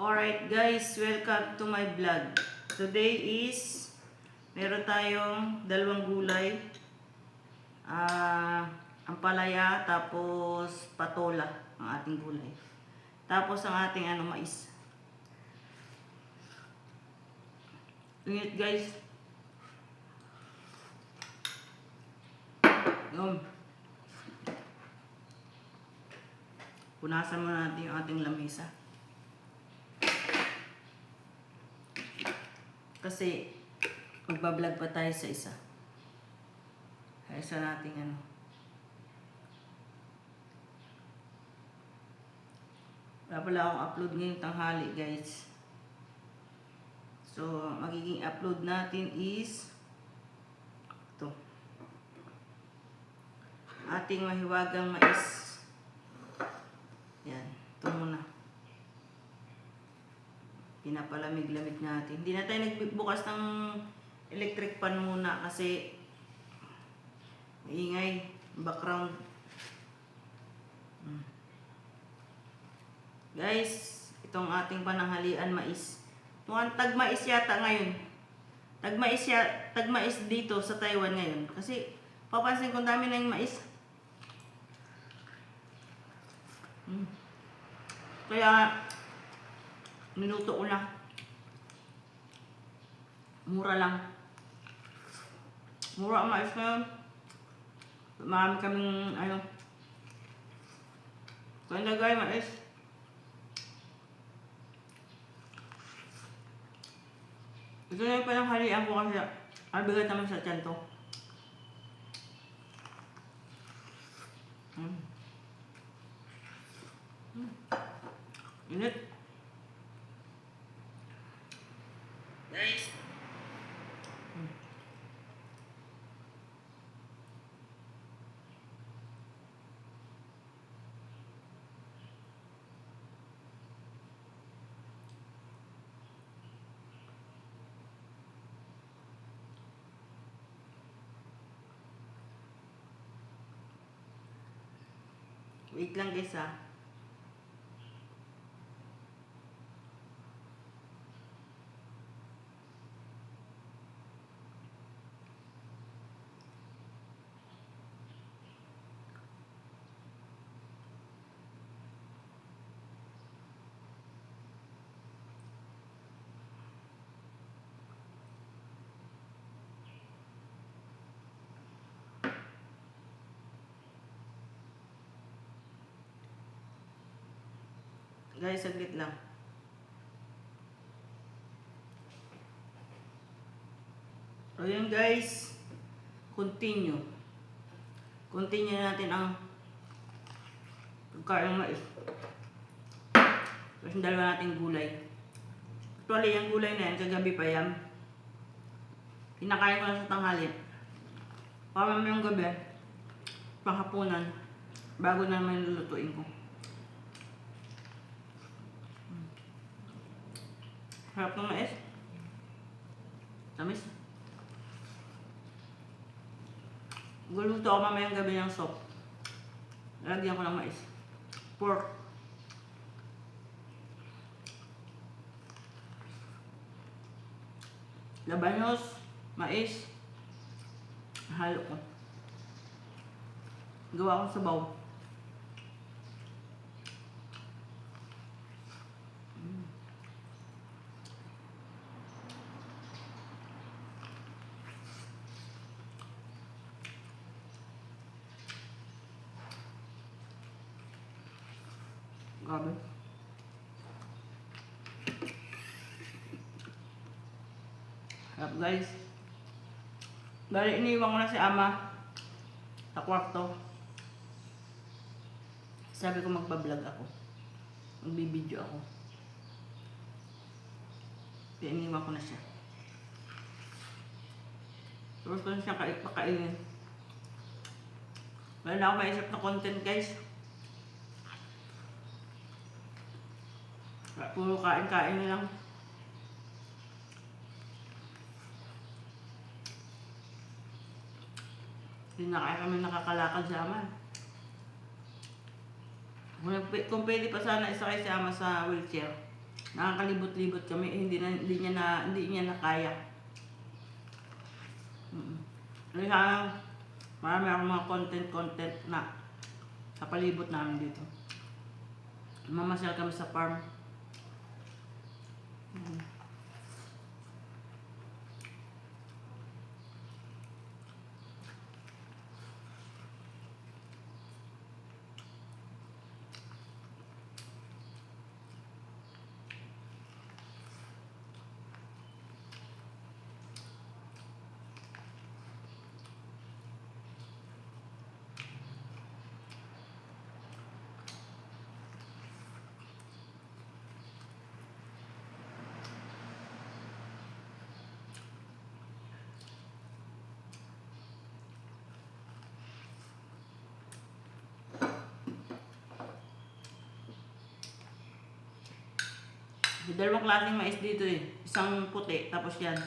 Alright guys, welcome to my vlog. Today is meron tayong dalawang gulay. Ampalaya tapos patola ang ating gulay. Tapos ang ating mais. Init guys. Yun. Punasan muna natin yung ating lamesa. Kasi magbablog pa tayo sa isa. Isa nating Wala pala akong upload ngayong tanghali guys. So magiging upload natin is ito. Ating mahiwagang mais. Yan. Ito muna. Pinapalamig-lamig natin. Hindi na tayo nagbukas ng electric pan muna kasi maingay, background. Guys, itong ating pananghalian mais. Mukhang tag-mais yata ngayon. Tag-mais dito sa Taiwan ngayon. Kasi papansin ko dami na yung mais. Kaya minuto ko na. Mura lang. Mura ang mais ngayon. Marami kaming kaya nagay mais. Ito na yung pananghalian ko kasi bigat naman sa tiyan to. Init. Guys. Wait lang guys Guys, saglit lang. So yun guys, continue natin ang pagkain ng mais. Tapos yung dalawa nating gulay. Actually, yung gulay na yan, kagabi pa yan. Kinakain ko lang sa tanghali. Para mamayang gabi, panghapunan, bago naman lulutuin ko. Harap ng mais. Tamis. Guluto ako mamayang gabi ng soup. Lagyan ko ng mais. Pork. Labanos, mais. Halo ko. Gawa ko sabaw. Grabe. Harap guys. Bali, iniwan ko na si ama sa kwarto. Sabi ko magbablog ako. Magbibideo ako. Kaya iniwan ko na siya. Tapos ko na siya pakainin. Wala na ako maisip na content guys. Puro kain-kain na lang. Hindi na kaya kami nakakalakad sa ama. Kung pwede pa sana isakay si ama sa wheelchair. Nakakalibot-libot kami, hindi niya na kaya. Kaya sana, marami akong mga content na sa palibot namin dito. Mamasyal kami sa farm. May dalawang klaseng mais dito eh. Isang puti, tapos yan.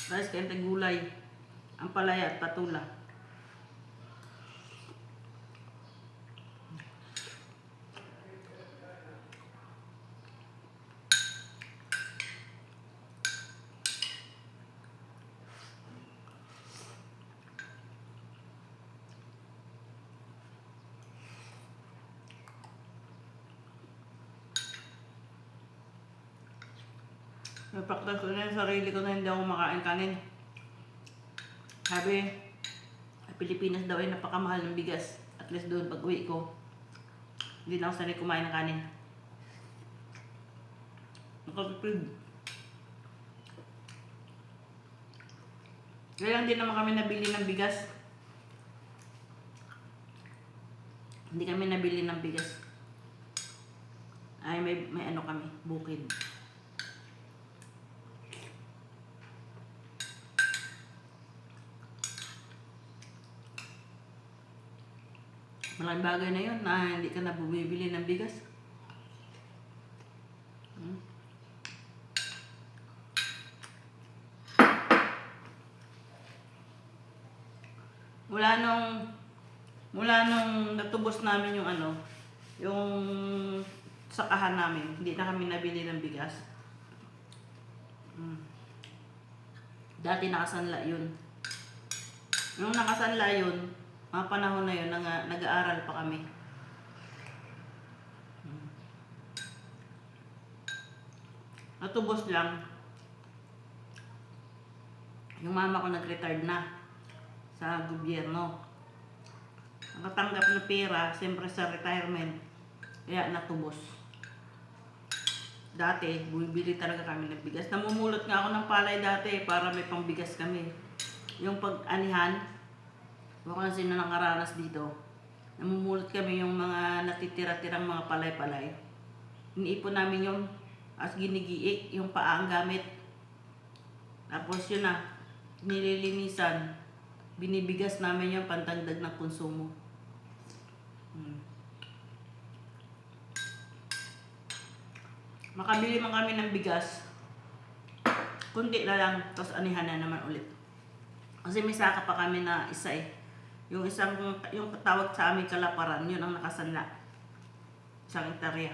Guys, kaya gulay. Ang palaya at patula. Napaktas ko na yung sarili ko na hindi ako makain kanin. Sabi, sa Pilipinas daw ay napakamahal ng bigas. At least doon pag uwi ko, hindi na ako sanay kumain ng kanin. Nakatipid. Kaya lang din naman kami nabili ng bigas. Hindi kami nabili ng bigas. Ay, may ano kami, bukid. Malaking bagay na yun na hindi ka na bumibili ng bigas. Mula nung natubos namin yung yung sakahan namin, hindi na kami nabili ng bigas. Dati nakasanla yun. Nung nakasanla yun, mga panahon na yun, nag-aaral pa kami. Natubos lang. Yung mama ko nag-retired na sa gobyerno. Nakatanggap na pera, siyempre sa retirement. Kaya natubos. Dati, bumibili talaga kami ng bigas. Namumulot nga ako ng palay dati para may pangbigas kami. Yung pag-anihan, baka na sino nakaranas dito. Namumulot kami yung mga natitira-tirang mga palay-palay. Iniipon namin yung as ginigiik, yung paa ang gamit. Tapos yun na, nililinisan. Binibigas namin yung pantagdag ng konsumo. Makabili man kami ng bigas, kunti na lang, tapos anihan na naman ulit. Kasi may saka pa kami na isa eh. Yung tawag sa aming kalaparan, yun ang nakasanla. Isang hektarya.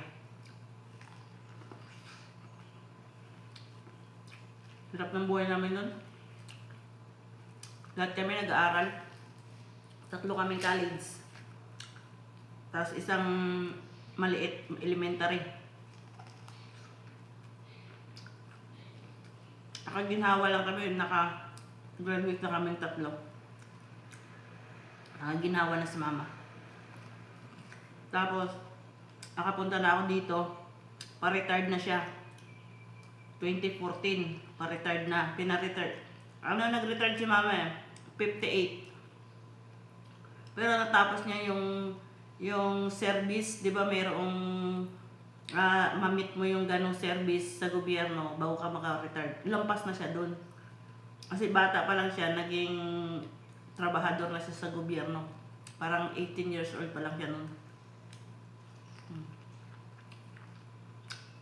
Hirap ng buhay namin nun. Lahat kami nag-aaral. 3 kaming college. Tapos isang maliit, elementary. Nakaginhawa lang kami, naka-graduate na kami 3. Ginawa na si mama. Tapos, nakapunta na ako dito. Pa-retired na siya. 2014, pa-retired na. Pina-retired. Nag-retired si mama eh? 58. Pero natapos niya yung service, di ba mayroong mamit mo yung ganong service sa gobyerno bago ka maka-retired. Lampas na siya doon. Kasi bata pa lang siya, naging trabahador na siya sa gobyerno. Parang 18 years old pa lang siya noon.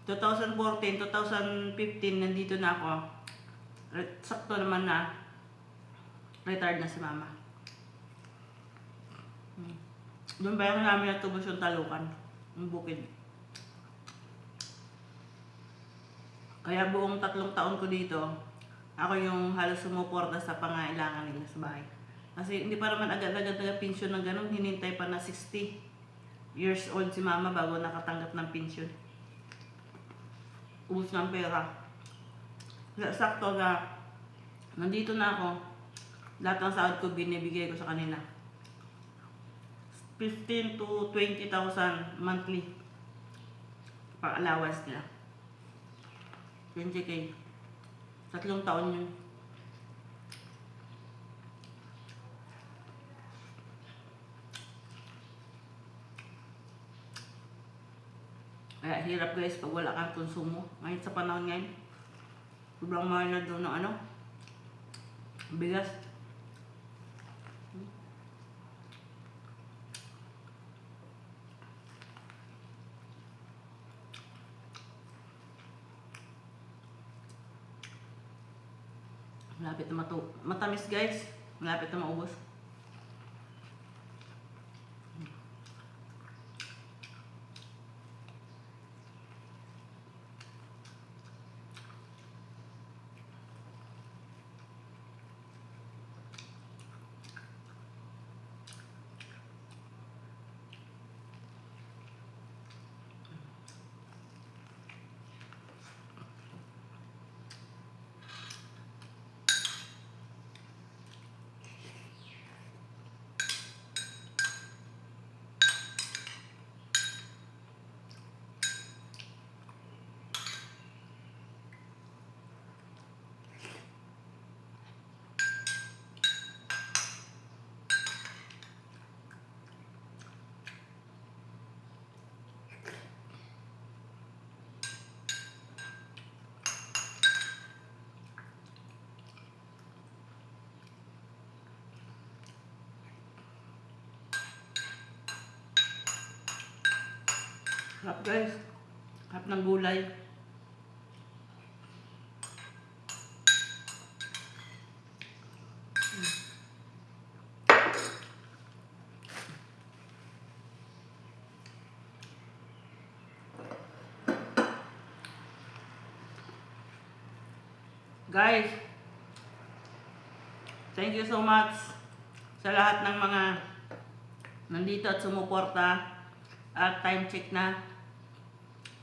2014, 2015, nandito na ako. Sakto naman na retired na si mama. Doon ba yung namin natubos yung talukan, yung bukid. Kaya buong 3 taon ko dito, ako yung halos sumuporta sa pangailangan nila sa bahay. Kasi hindi pa naman agad-agad nag-pension ng ganun, hinintay pa na 60 years old si mama bago nakatanggap ng pension. Ubus ng pera. Sakto na nandito na ako, lahat ng sahod ko binibigay ko sa kanila. 15 to 20,000 monthly pang allowance nila. 20K. 3 taon yun. Kaya hirap guys pag wala kang konsumo. Ngayon sa panahon ngayon, sobrang mahal na doon ng bigas. Malapit na matamis guys. Malapit na maubos. Sarap guys. Sarap ng gulay. Guys, thank you so much sa lahat ng mga nandito at sumuporta at time check na.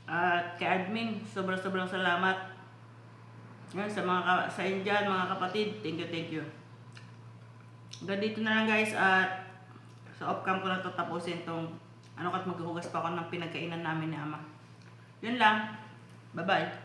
At kay admin, sobrang salamat. Yan, sa inyo dyan, mga kapatid, thank you. Hanggang dito na lang guys, at sa off-cam ko na tatapusin tong maghuhugas pa ako ng pinagkainan namin ni ama. Yun lang. Bye-bye.